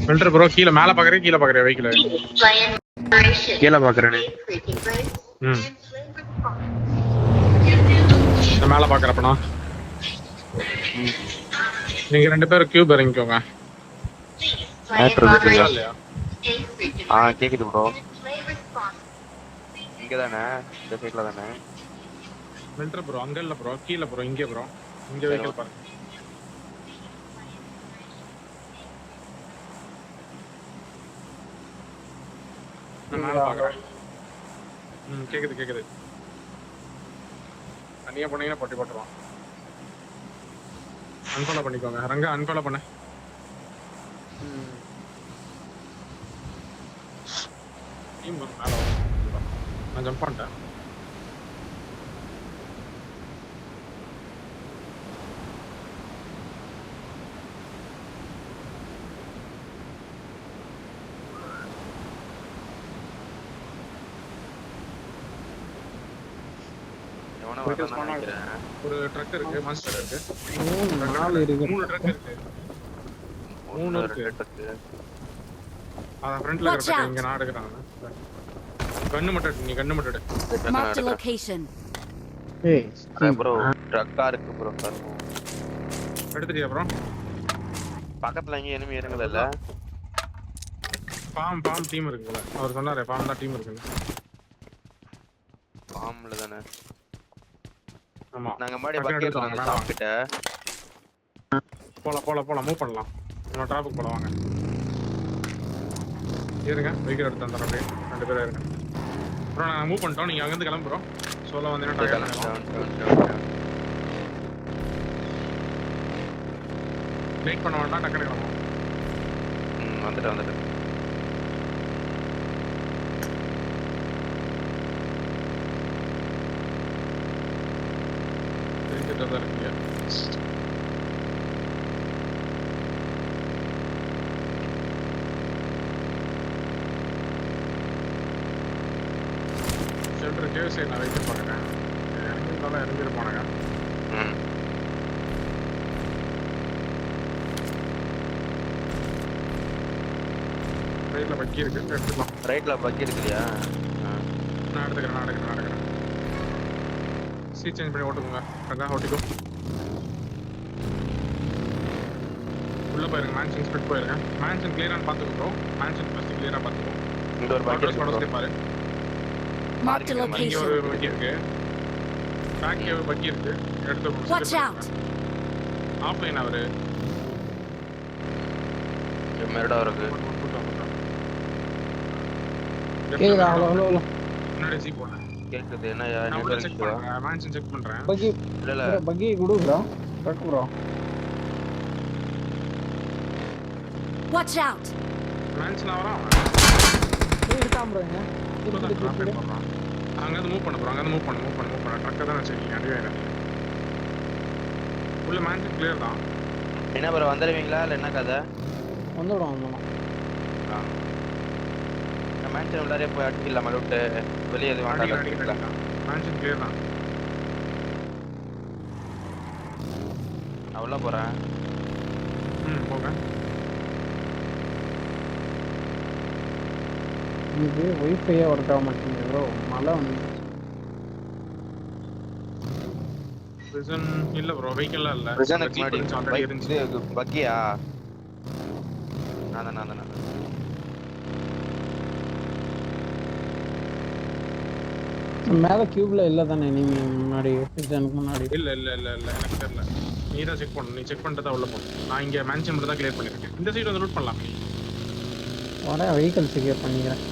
Filter bro கீழ மேல பாக்குறேன் கீழ பாக்குறேன் வெஹிக்கிள் கீழ பாக்குறேனே மேல பாக்குறப்பனா நீங்க ரெண்டு பேரும் கியூப் இறங்கிக்கோங்க இல்லையா கேக்குது ப்ரோ இங்க தானே இந்த சைடுல தானே ஃபில்டர் ப்ரோ அங்க இல்ல ப்ரோ கீழ ப்ரோ இங்க ப்ரோ இங்க வெஹிக்கிள் பாருங்க மேல பாக்குறேன் கேக்குது தனியா போனீங்கன்னா பொட்டி போட்டுருவான் அன்ஃபாலோ பண்ணிக்கோங்க ரங்கா அன்ஃபாலோ பண்ண டீம் வரும் மேல நான் ஜம்ப் பண்ணிட்டேன் ஒரு ட்ரக் இருக்கு மாஸ்டர் இருக்கு 3 ட்ரக் இருக்கு 3 இருக்கு அத ஃப்ரண்ட்ல இருக்க இங்க நான் எடுக்கறாங்க கன்னு மட்டும் நீ கன்னு மட்டும் எடு மார்க் லொகேஷன் ஏய் ப்ரோ ட்ரக்கா இருக்கு ப்ரோ பாருங்க எடுத்துட்டியா ப்ரோ பக்கத்துல எங்க எனிமி இறங்கல இல்ல ஃபார்ம் டீம் இருக்குல அவர் சொன்னாரே ஃபார்ம் தான் டீம் இருக்கு ஃபார்ம்ல தானே ஆமா நாங்க மாடி பக்கி எடுத்துறாங்க ஷாப் கிட்ட போலாம் மூவ் பண்ணலாம் நம்ம டிராபிக் போலாம் வாங்க இருங்க வெஹிக்கிள் எடுத்து வந்துறேன் அப்படியே ரெண்டு பேரும் இருங்க அப்புறம் நாங்கள் மூவ் பண்ணிட்டோம் நீங்கள் அங்கேருந்து கிளம்புறோம் சோலோ வந்தீங்கன்னா வெயிட் பண்ண வேண்டாம் டக்குனு கிளம்புவோம் வந்துட்டேன் தெரிஞ்சுட்டு தான் இருக்கீங்க ஷெல்டர் கேவ் சைடு நான் வெயிட் பண்ணுறேன் இறங்கிருந்தாலும் இறங்கிருப்பானுங்க ரைட்ல பக்கி இருக்கு எடுத்துக்கலாம் ரைட்ல பக்கி இருக்குலையா நான் எடுத்துக்கிறேன் சீட் சேஞ்ச் பண்ணி ஓட்டுக்குங்க அதான் ஓட்டிக்கோ உள்ள போயிருங்க மேன்ஷன் ஸ்பிட் போயிருங்க மேன்ஷன் கிளியரான்னு பார்த்துக்கோ மேன்ஷன் ஃபர்ஸ்ட் கிளியரா பார்த்துக்கோ இங்க ஒரு பக்கி இருக்கு பாரு மார்க் லொகேஷன் ஒரு பக்கி இருக்கு பேக் கேவ் பக்கி இருக்கு எடுத்து வாட்ச் அவுட் ஆஃப்லைன் அவரு மெரடா இருக்கு கேக்குதா ஹலோ முன்னாடி ஜீப் போறேன் கேக்குது என்னயா நான் உள்ள செக் பண்றேன் மேன்ஷன் செக் பண்றேன் பக்கி இல்ல பக்கி குடு bro truck bro watch out mansion வரான் இருக்கான் ப்ரோ இங்க அங்க இருந்து மூவ் பண்ண போறோம் அங்க இருந்து மூவ் பண்ண ட்ரக்க தான் வச்சிருக்கீங்க அடிவாயிரம் உள்ள மேன்ஷன் கிளியர் தான் என்ன ப்ரோ வந்துடுவீங்களா இல்ல என்ன கதை வந்துடும் மேன்ஷன் உள்ளாரே போய் அடிக்கலாம் மலவிட்டு வெளியே எது வேண்டாம் மேன்ஷன் கிளியர் தான் அவ்வளோ போறேன் போங்க இது வைஃபையே ஒர்க் ஆக மாட்டேங்குது ப்ரோ மழை வந்து பிரிசன் இல்ல ப்ரோ வெஹிக்கிள்லாம் இல்ல பிரிசனுக்கு முன்னாடி ஆல்ரெடி இருந்துச்சு இது பக்கியா நான் மேல கியூப்ல இல்ல தானே நீங்க முன்னாடி பிரிசனுக்கு முன்னாடி இல்ல எனக்கு தெரியல நீ தான் செக் பண்ணு நீ செக் பண்ணிட்டு தான் உள்ள போகணும் நான் இங்க மேன்ஷன் மட்டும் தான் கிளியர் பண்ணிருக்கேன் இந்த சைடு வந்து லூட் பண்ணலாம் வரேன் வெஹிக்கிள் செக்யூர் பண்ணிக்கிறேன்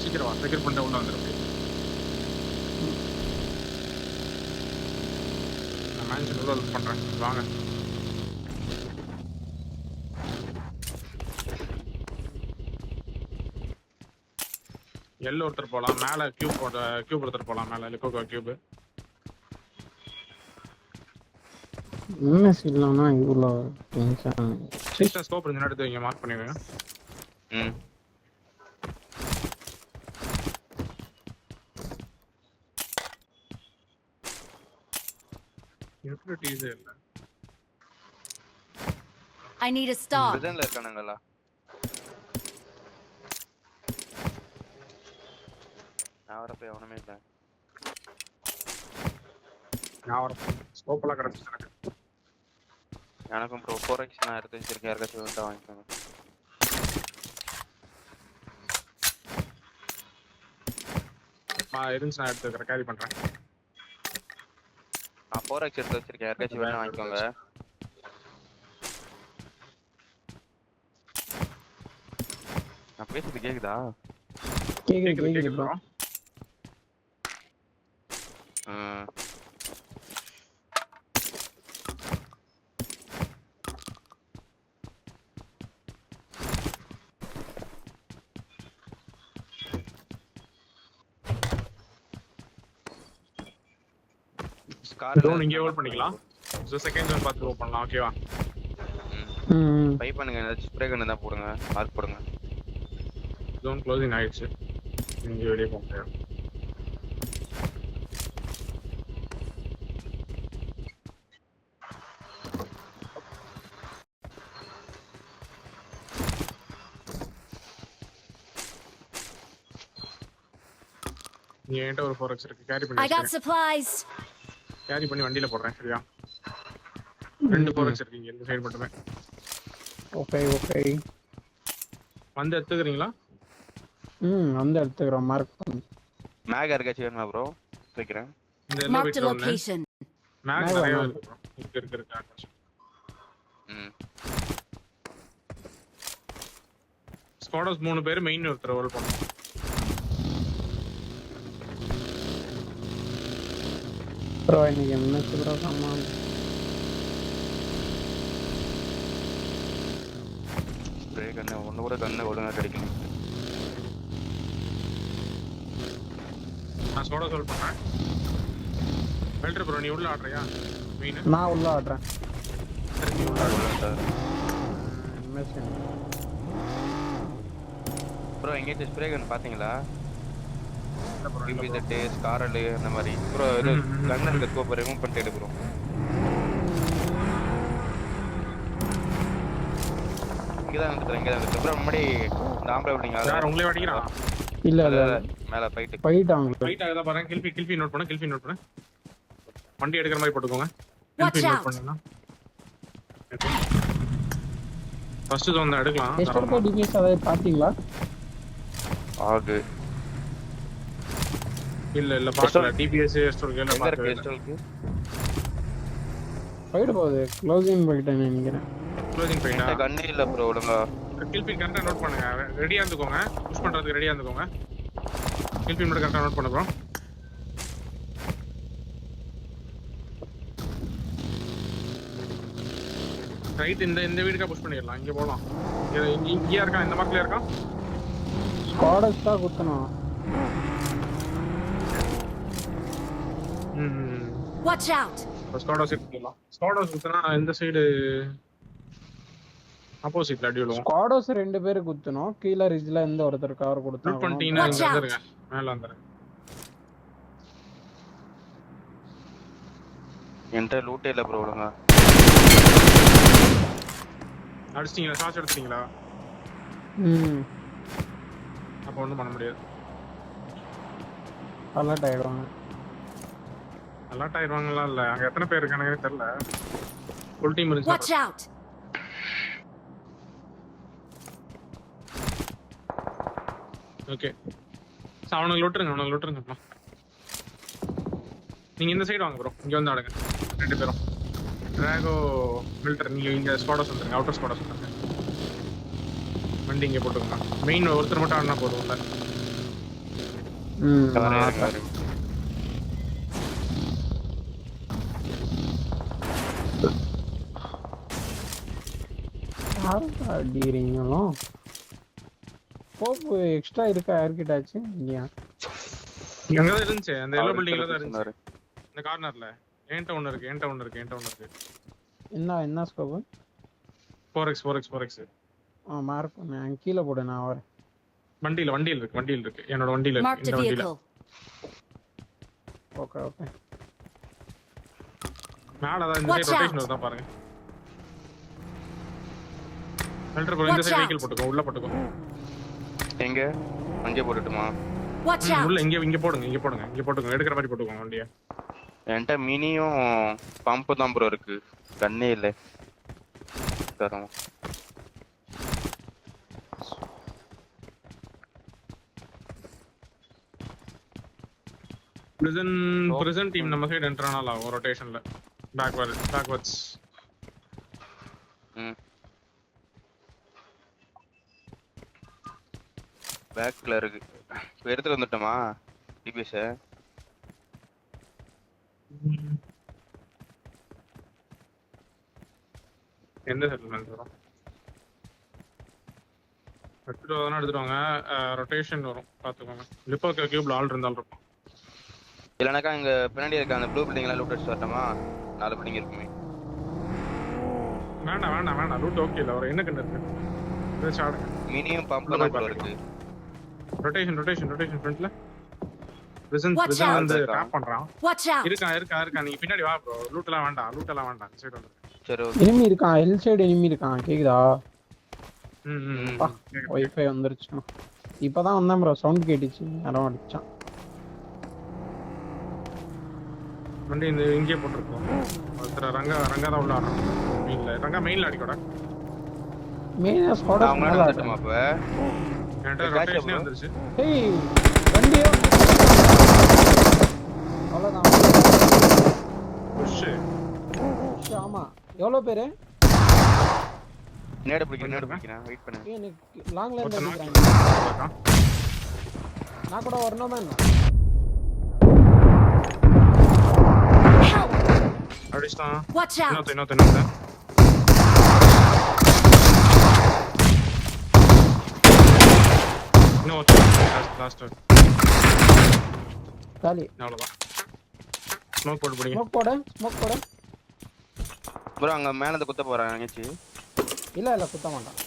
சீக்கிரம் வா செக்யூர் பண்ணிட்டு உள்ள வந்துடும் நான் மேன்ஷன் உள்ள லூட் பண்றேன் வாங்க எல்லோ ஒருத்தர் போலாம் மேல கியூப் ஒருத்தர் போலாம் மேல லிக்கோகோ கியூப் என்ன சொல்லலாம்னா இவ்வளோ டென்ஷன் சிஸ்டர் ஸ்கோப் கொஞ்சம் எடுத்து வைங்க மார்க் பண்ணிடுங்க யூட்டிலிட்டிஸ் இல்ல I need a stock. பிரசன்ல இருக்கானுங்களா? நான் வரப்ப எவனுமே இல்ல. நான் வர ஸ்கோப்லாம் கிடைச்சிச்சு எனக்கு. எனக்கும் ப்ரோ 4x நான் எடுத்து வச்சிருக்கேன். யாருக்காச்சும் வேணும்னா வாங்கிக்கோங்க. இருந்துச்சு நான் எடுத்துக்கிறேன், கேரி பண்றேன். நான் 4x எடுத்து வச்சிருக்கேன். யாருக்காச்சும் வேணும்னா வாங்கிக்கோங்க. நான் பேசுறது கேக்குதா? கேக்குது ப்ரோ. ஜோன் இங்கே ஹோல்ட் பண்ணிக்கலாம். சோ செகண்ட் ஜோன் பார்த்து ஓபன் பண்ணலாம். ஓகேவா? பை பண்ணுங்க. ஏதாச்சும் ஸ்ப்ரே கன் தான் போடுங்க. மார்க் போடுங்க. ஜோன் க்ளோசிங் ஆயிடுச்சு. இங்க வெளிய போக முடியாது. நீ என்கிட்ட ஒரு 4x இருக்கு, கேரி I பண்ணி got supplies. கேரி பண்ணி வண்டியில போடுறேன். சரியா? 2 4x இருக்கீங்க இந்த சைடு மட்டுமே. ஓகே. வந்து எடுத்துக்கிறீங்களா? வந்து எடுத்துக்கிறோம். மார்க் பண்ணு. மேக் யாருக்காச்சும் வேணுமா ப்ரோ? வைக்கிறேன். இந்த எல்லோ Marked a பீட் ஒன்னு. location. மேக் நிறைய இருக்கு. ஸ்குவாடர்ஸ் 3 பேர் மெயின் ஒருத்தர் ரோல் பண்ணுவோம். ப்ரோ இன்னைக்கு என்ன ப்ரோ சாமான் ஸ்ப்ரே கன் ஒன்னு கூட கண்ணு ஒழுங்கா கிடைக்கும். நான் ஸ்குவாடர்ஸ் ரோல் பண்றேன். வெல்டர் ப்ரோ நீ உள்ள ஆடுறியா? மெயின் நான் உள்ள ஆடுறேன். நீ உள்ள ஆடுற. ப்ரோ எங்கேயாச்சும் ஸ்ப்ரே கன் பாத்தீங்களா? பிபிசெட் ஸ்காரல் அந்த மாதிரி ப்ரோ இது கன் இருக்க ஸ்கோப் ரிமூவ் பண்ணிட்டு எடு ப்ரோ. இங்க தான் ப்ரோ முன்னாடி இந்த ஆம்பளை விட்டீங்க. யார் உங்களே அடிக்கிறான்? இல்ல மேல ஃபைட் போயிட்டாங்க. ஆகுதா பாருங்க. கில்பி நோட் பண்ணு. வண்டி எடுக்கிற மாதிரி போட்டுக்கோங்க. Watch Kilby out. நோட் பண்ணலாம். ஃபர்ஸ்ட் ஜோன் தான் எடுக்கலாம். எஸ்டோர் டிபிஎஸ் அதை பாத்தீங்களா? ஆகு இல்ல பாக்கல. டிபிஎஸ் எஸ்டோர் கேல எங்க இருக்கு பாக்கல. எஸ்டோருக்கு? போயிடு போகுது. க்ளோசிங் போயிட்டேன் நினைக்கிறேன். க்ளோசிங் என்கிட்ட போயிட்டா. கண்ணே இல்ல ப்ரோ ஒழுங்கா. கில்பி கரெக்டா நோட் பண்ணுங்க. ரெடியா இருந்துக்கோங்க. புஷ் பண்றதுக்கு ரெடியா இருந்துக்கோங்க. கில்பி மட்டும் கரெக்டா நோட் பண்ணு ப்ரோ. ரைட் இந்த வீடுக்கா புஷ் பண்ணிடலாம். இங்க போலாம். இங்க இருக்கா? இந்த மார்க்ல இருக்கா? ஸ்குவாடர்ஸ் தான் குத்தணும். Watch out. ஸ்குவாடர்ஸ் எடுத்துக்கலாம். ஸ்குவாடர்ஸ் குத்துனா இந்த சைடு ஆப்போசிட்ல அடி விழுவும். ஸ்குவாடர்ஸ் 2 பேர் குத்தணும். கீழ ரிஜ்ல இருந்து ஒருத்தர் கவர் ஃபுல் கொடுத்தாங்க. பண்ணிட்டீங்கன்னா இங்க வந்துருங்க. மேல வந்துருங்க. என்கிட்ட லூட்டே இல்ல ப்ரோ ஒழுங்கா. அடிச்சிட்டீங்களா? ஷாட்ஸ் எடுத்துட்டீங்களா? அப்ப ஒண்ணும் பண்ண முடியாது. அலர்ட் ஆயிடுவாங்க. அலர்ட் ஆயிடுவாங்களா? இல்ல அங்க எத்தனை பேர் இருக்கானுங்கன்னு தெரியல. ஃபுல் டீம் Watch இருந்துச்சு. out. ஓகே. அவனுக்கு லூட்டுருங்க. நீங்க இந்த சைடு வாங்க ப்ரோ. இங்க வந்து ஆடுங்க 2 பேரும். டிராகோ மில்டர் நீங்க இங்க ஸ்குவாடர்ஸ் வந்துருங்க. அவுட்டர் ஸ்குவாடர்ஸ் வந்துருங்க. வண்டி இங்க போட்டுக்கோங்க. மெயின் ஒருத்தர் மட்டும் ஆடினா போதும். இல்ல அடிக்கிறீங்களோ? போப்பு எக்ஸ்ட்ரா இருக்கா யார்கிட்டாச்சு? இல்லையா? இங்க தான் இருந்துச்சு. அந்த எல்லோ பில்டிங்ல தான் இருந்துச்சு. இந்த கார்னர்ல என்கிட்ட ஒன்னு இருக்கு. என்ன ஸ்கோப்? 4x. மார்க் பண்ணு. கீழ போடு. நான் வரேன். வண்டியில இருக்கு. என்னோட வண்டியில இருக்கு. Marked a இந்த வண்டியில. vehicle. ஓகே. மேல தான் இந்த சைடு ரொட்டேஷன் வருதா பாருங்க. ஷெல்டர் போடு இந்த Watch சைடு out. வெஹிக்கிள் போட்டுக்கோ உள்ள போட்டுக்கோ எங்க அங்கே போட்டுட்டுமா? Watch உள்ள out! இங்க போடுங்க இங்க போட்டுக்கோ எடுக்கிற மாதிரி போட்டுக்கோங்க வண்டியை என்கிட்ட மினியும் பம்பு தான் ப்ரோ இருக்கு, கண்ணே இல்லை. தரோம். prison டீம் நம்ம சைடு என்டர் ஆனால ஒரு ரொட்டேஷன்ல பேக்வர்ட்ஸ் பேக்ல இருக்கு. இப்போ எடுத்துட்டு வந்துட்டோமா டிபிஎஸ்? எந்த செட்டில்மெண்ட் வரும் எடுத்துட்டு வாங்க ரொட்டேஷன் வரும் பாத்துக்கோங்க லிப்போ கியூப்ல ஆள் இருந்தாலும் இருக்கும் இல்லைனாக்கா இங்க பின்னாடி இருக்க அந்த ப்ளூ பில்டிங் எல்லாம் லூட் அடிச்சு வரட்டுமா? 4 பில்டிங் இருக்குமே. வேண்டாம் லூட் ஓகே இல்ல ஒரு என்ன கண்டு இருக்கு இதை சாடுங்க மினியும் பம்பு தான் ப்ரோ இருக்கு. ரொட்டேஷன் ஃப்ரண்ட்ல prison Watch out. வந்து டாப் பண்றான் Watch out! இருக்கா நீ பின்னாடி வா ப்ரோ லூட் எல்லாம் வேண்டாம் சைடு வந்து சரி எனிமி இருக்கான், எல் சைடு எனிமி இருக்கான். கேக்குதா? ம் வைஃபை வந்துருச்சு. இப்பதான் வந்தேன் ப்ரோ, சவுண்ட் கேட்டுச்சு, யாரும் அடிச்சான். வண்டி இந்த இங்கே போட்டுருக்கோம் ஒருத்தர் ரங்கா தான் உள்ள ஆடுறான் மெயின்ல அடிக்கோட மெயின் ஸ்குவாட் அவங்க மேல வந்துட்டோமா அப்ப? என்கிட்ட ரொட்டேஷனே வந்துருச்சு ஏய் வண்டியோ அவ்வளவுதான். புஷ் ஆமா எவ்வளவு பேரு? நேட பிடிக்கிறேன் வெயிட் பண்ணு. எனக்கு லாங்ல இருந்து ஒருத்தன் அடிக்கிறாங்க. நான் கூட வரணும் மேன். Help! அடிச்சான் Watch out! இன்னொருத்த லாஸ்ட் காலி. அவ்வளவுதான் ஸ்மோக் போட்டு பிடிங்க ஸ்மோக் போடு. ப்ரோ அங்க மேல இருந்து குத்த போறேன் நினைச்சு. இல்ல குத்த மாட்டான்.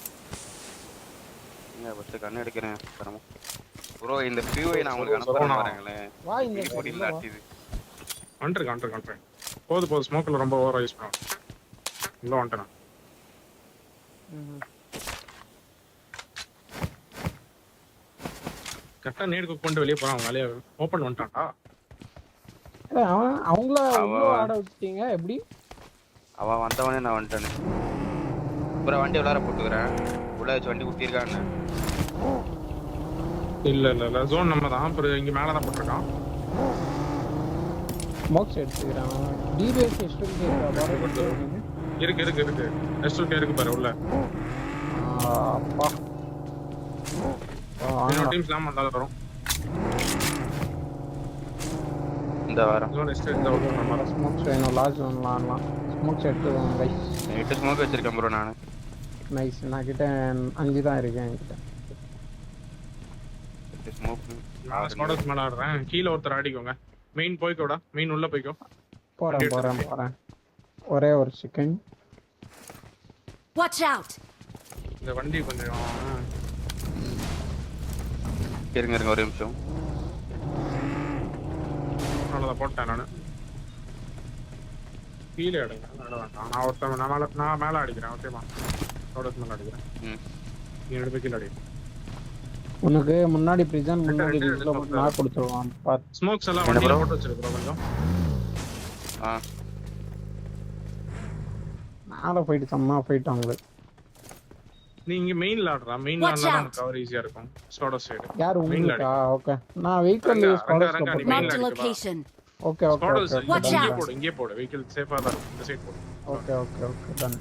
இங்க பஸ் கண்ணு எடுக்கிறேன் பரம. ப்ரோ இந்த ஃபியூவை நான் உங்களுக்கு அனுப்புறேன் பாருங்களே. வா இந்த போடில ஆட்டிது. கண்டர் போது ஸ்மோக்ல ரொம்ப ஓவரா யூஸ் பண்ணுவாங்க உள்ள வந்துட்டேன் கரெக்டா நேடு குக் பண்ணிட்டு வெளியே போறான் வேலையை ஓப்பன் பண்ணிட்டான்டா அவங்கள ஆட விட்டீங்க எப்படி? அவன் வந்தவனே நான் வந்துட்டேன் ப்ரோ. வண்டி உள்ளார போட்டுக்கிறேன், உள்ள வச்சு வண்டி குத்திருக்கான்னு. இல்ல ஜோன் நம்ம தான் அப்புறம் இங்க மேல தான் போட்டுருக்கான். ஸ்மோக்ஸ் எடுத்துக்கிறான். டிபிஎஸ் எஸ்டூல் இருக்கு எஸ்டூல் இருக்கு பாரு உள்ள. அப்பா இன்னொரு டீம் ஸ்லாம் வந்தாலும் வரும். இந்த வாரம் ஜோன் எஸ்ட் இந்த ஓகே நம்ம ஸ்மோக்ஸ் வேணும். லார்ஜ் ஒன் ஆடலாம். ஸ்மோக்ஸ் எடுத்துக்கோங்க கைஸ். 8 ஸ்மோக் வச்சிருக்கேன் ப்ரோ நான். நைஸ். நான் கிட்ட 5 தான் இருக்கு என்கிட்ட. 8 ஸ்மோக். நான் ஸ்குவாட்ஸ் மேல ஆடுறேன். கீழ ஒருத்தர் ஆடிக்கோங்க. மெயின் போய்க்கோடா, மெயின் உள்ள போய்க்கோ. போறேன். ஒரே ஒரு செகண்ட். Watch out! இந்த வண்டி கொஞ்சம் இருங்க ஒரு நிமிஷம். அவ்வளோதான் போட்டேன் நான். கீழே எடுங்க வேண்டாம். நான் மேலே அடிக்கிறேன். ஓகேமா ஸ்குவாட்ஸ் மேலே அடிக்கிறேன். நீ எடுத்து கீழே அடி. உனக்கு முன்னாடி பிரிசன் முன்னாடி நான் கொடுத்துருவான். ஸ்மோக்ஸ் எல்லாம் வண்டியில போட்டு வச்சிருக்கோம் கொஞ்சம். மேலே போயிட்டு சம்மா போயிட்டு அவங்களுக்கு. நீ இங்க மெயின்ல ஆடுறா. மெயின்ல ஆடுனா நமக்கு கவர் ஈஸியா இருக்கும். ஸ்குவாட்ஸ் சைடு யார் உங்களுக்கா? ஓகே நான் வெஹிக்கிள் ஸ்குவாட்ஸ் போறேன். Mark the location. Okay Watch out! இங்கே போடு. வெஹிக்கிள் சேஃபா தான் இருக்கும். இந்த சைடு போடு. Okay done.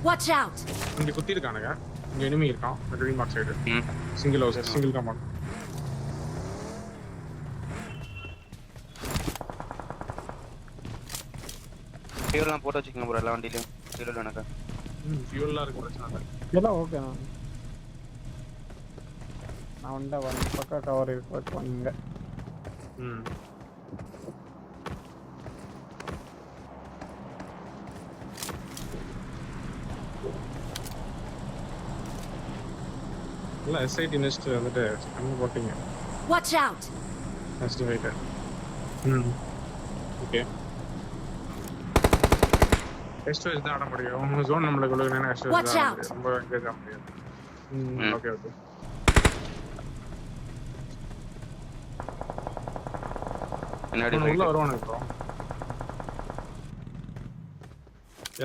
Watch out! இங்க குத்தி இருக்கானுங்க. இங்க எனிமி இருக்கான். Green mark side. Single house, single command. ஃபியூல்லாம் போட்டு வச்சுக்கோங்க ப்ரோ எல்லா வண்டியிலயும். ஃபியூல் எனக்கு. ஃபியூல்லாம் இருக்கு பிரச்சனை இல்ல. எல்லாம் ஓகே நான் வந்தா பக்கா கவர் இருக்கு இங்க. Watch out! Okay. Test wise தான் ஆட முடியும். உங்க ஜோன் நம்மளுக்கு உள்ளுக்குனா டெஸ்ட் வைஸ் Watch தான் ஆட out. முடியும். ரொம்ப என்கேஜ் ஆக முடியாது. Okay okay. பின்னாடி உள்ள fight. வருவானு ப்ரோ.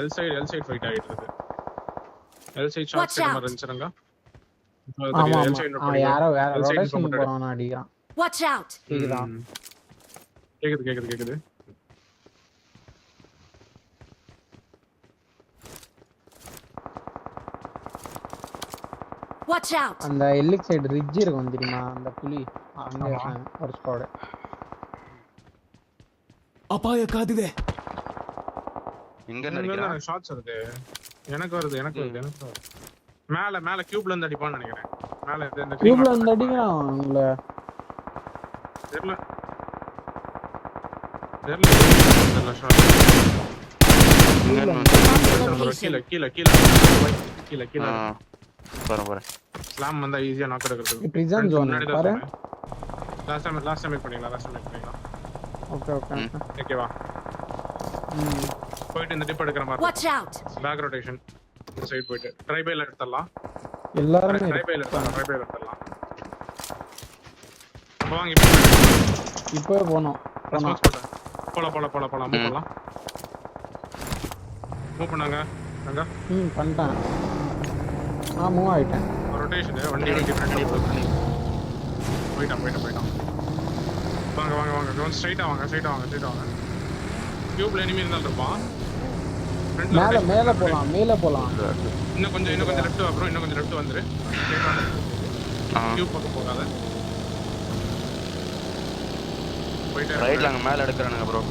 எல் சைடு ஃபைட் ஆயிட்டு இருக்கு. L side short Watch side out. மாதிரி இருந்துச்சுங்க. ஆமா எல் சைடு ஆமா யாரோ வேற எல் சைடு ரொட்டேஷன் போட்டு போறவன அடிக்கிறான். Watch out. கேக்குதா? கேக்குது. Watch out. அந்த எல்லிக் சைடு ரிட்ஜ் இருக்கும் தெரியுமா? அந்த புலி அங்க இருக்காங்க ஒரு ஸ்குவாட். ಅಪಾಯ ಕಾದಿದೆ. எங்க நினைக்கிறேன் ஷாட்ஸ் வருது. எனக்கு வருது. மேல கியூப்ல இருந்து அடிப்பான்னு நினைக்கிறேன். மேல இந்த கியூப்ல இருந்து அடிக்கிறான் உங்கள. தெரியல ஷாட். கீழ போறேன் ஸ்லாம் வந்தா ஈஸியா நாக் எடுக்கிறது. பிரிசன் ஜோன் பாரு. லாஸ்ட் டைம் மேக் பண்ணிக்கலாம். ஓகே. ஓகேவா? போயிட்டு இந்த டிப் எடுக்கிற மாதிரி. Watch out. Back rotation. இந்த சைடு போயிட்டு ட்ரைபைல எடுத்துறலாம். எல்லாரும் ட்ரைபைல எடுத்துறலாம். அப்ப வாங்க இப்போ போறோம். போலாம். மூவ் பண்ணாங்க. அங்க பண்ணிட்டேன். நான் மூவ் ஆயிட்டேன். ரொட்டேஷன் வண்டி ஃப்ரண்ட் போயிட்டான். வாங்க கொஞ்சம் ஸ்ட்ரைட்டா வாங்க. கியூப்ல எனிமி இருந்தாலும் இருப்பான். மேல போலாம். இன்னும் கொஞ்சம் லெஃப்ட் அப்புறம் இன்னும் கொஞ்சம் லெஃப்ட் வந்துரு. கியூப் பக்கம் போகாத. போயிட்டே ரைட்ல அங்க மேல எடுக்கறானுங்க ப்ரோ.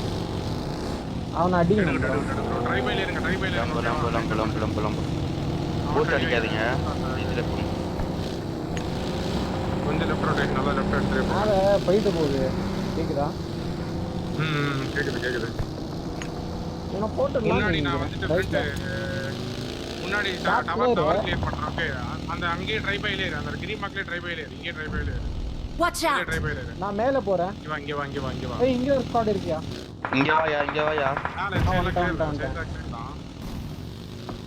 அவன அடிங்க. ட்ரைபைல இருங்க. லம்பு. பூஸ்ட் அடிக்காதீங்க. இதுல போங்க. கொஞ்சம் லெஃப்ட் ரொட்டேஷன் நல்லா லெஃப்ட் எடுத்துறே. மேல போயிட்டு போகுது. கேக்குதா? கேக்குது. உன போட்டுடலாம். முன்னாடி நான் வந்துட்டு ஃப்ரண்ட் முன்னாடி டவர் கிளியர் பண்றேன். ஓகே அந்த அங்கேயே ட்ரைபைல ஏறு. அந்த கிரீன் மார்க்லயே ட்ரைபைல ஏறு. இங்கே ட்ரைபைல ஏறு. Watch out. ட்ரைபைல ஏறு. நான் மேல போறேன். இங்க வா. ஏய் இங்க ஒரு ஸ்குவாட் இருக்கியா? இங்க வாயா.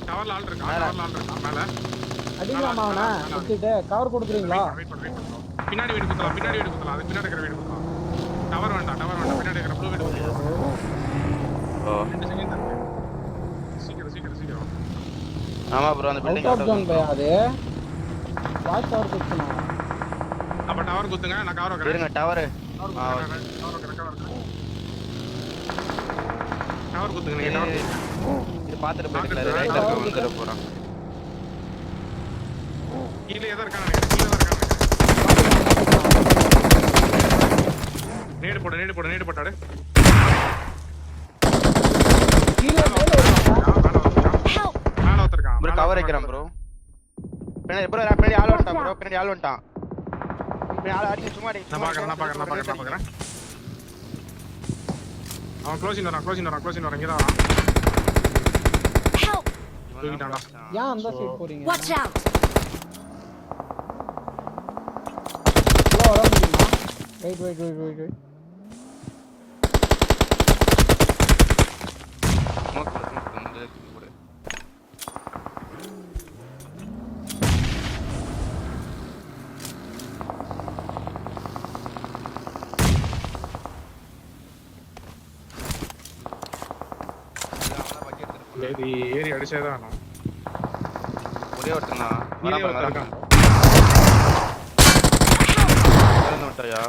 டவர்ல ஆள் இருக்கான். மேல அடிக்கலாமா அவன? எடுத்துட்டு கவர் கொடுக்குறீங்களா? வெயிட் பண்ணு. பின்னாடி வீடு குத்தலாம். அதுக்கு பின்னாடி இருக்கிற வீடு குத்தலாம். டவர் வேண்டாம். பின்னாடி இருக்கிற ப்ளூ வீடு குத்தலாம். ஓ 2 செகண்ட் இருக்கு. சீக்கிரம். ஆமா ப்ரோ அந்த அவுட் ஆஃப் ஜோன் பை அது. வாட்ச் டவர் குத்துனா. அப்ப டவர் குத்துங்க. நான் கவர் வைக்கிறேன். இருங்க டவர். டவர் குத்துங்க. நீங்க டவர் இது பாத்துட்டு போயிடலாம். ரைட்ல வந்துற போறோம். கீழே எதா இருக்கானே. நேடு போட்டாடு. கீழ மேல Help. மேல ஒருத்தர்க்கான். ப்ரோ கவர் வைக்கிறேன் ப்ரோ. பின்னாடி ஆள் வந்துட்டான் ப்ரோ. பின்னாடி ஆள் அடிச்சு சும்மா அடி. நான் பாக்குறேன். அவன் க்ளோசிங் வரான். இங்க தான் வரான். Help. தூக்கிட்டான்டா. ஏன் அந்த சைடு போறீங்க? Watch out. உள்ள வர முடியுமா? வெயிட். இது ஏறி அடிச்சேதான் வேணும். ஒரே ஒருத்தனா இருக்கான். விட்டாயா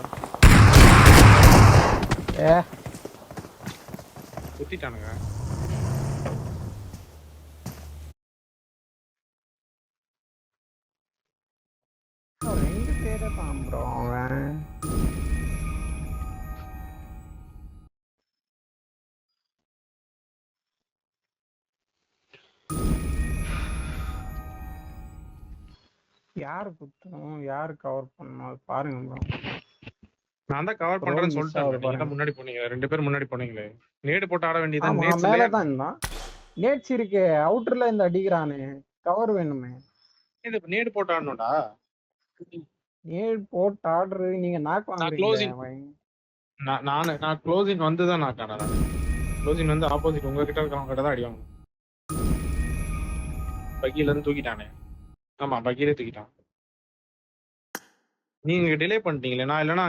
குத்திட்டானுங்க. ரெண்டு பேரை தான் ப்ரோ அவன். யாரு குத்தணும் யாரு கவர் பண்ணணும் அது பாருங்க ப்ரோ. நான் தான் கவர் பண்றேன்னு சொல்லிட்டேன். நீங்க முன்னாடி போனீங்க. 2 பேர் முன்னாடி போனீங்களே. நேடு போட்டு ஆட வேண்டியதான். மேல தான் இருந்தான். நேட்ஸ் இருக்கு. அவுட்டர்ல இந்த அடிக்குறானே. கவர் வேணுமே. நேடு போட்டு ஆடணும்டா. நேடு போட்டு ஆடுறது நீங்க நாக் வாங்குறீங்க. நான் க்ளோசிங் வந்து தான் நாக் ஆடுறேன். க்ளோசிங் வந்து ஆப்போசிட் உங்ககிட்ட இருக்கவங்க கிட்ட தான் அடி வாங்கணும். பக்கில இருந்து தூக்கிட்டானே. ஆமா பக்கிலே தூக்கிட்டான். நீங்க டிலே பண்ணிட்டீங்களே, நான் இல்லைன்னா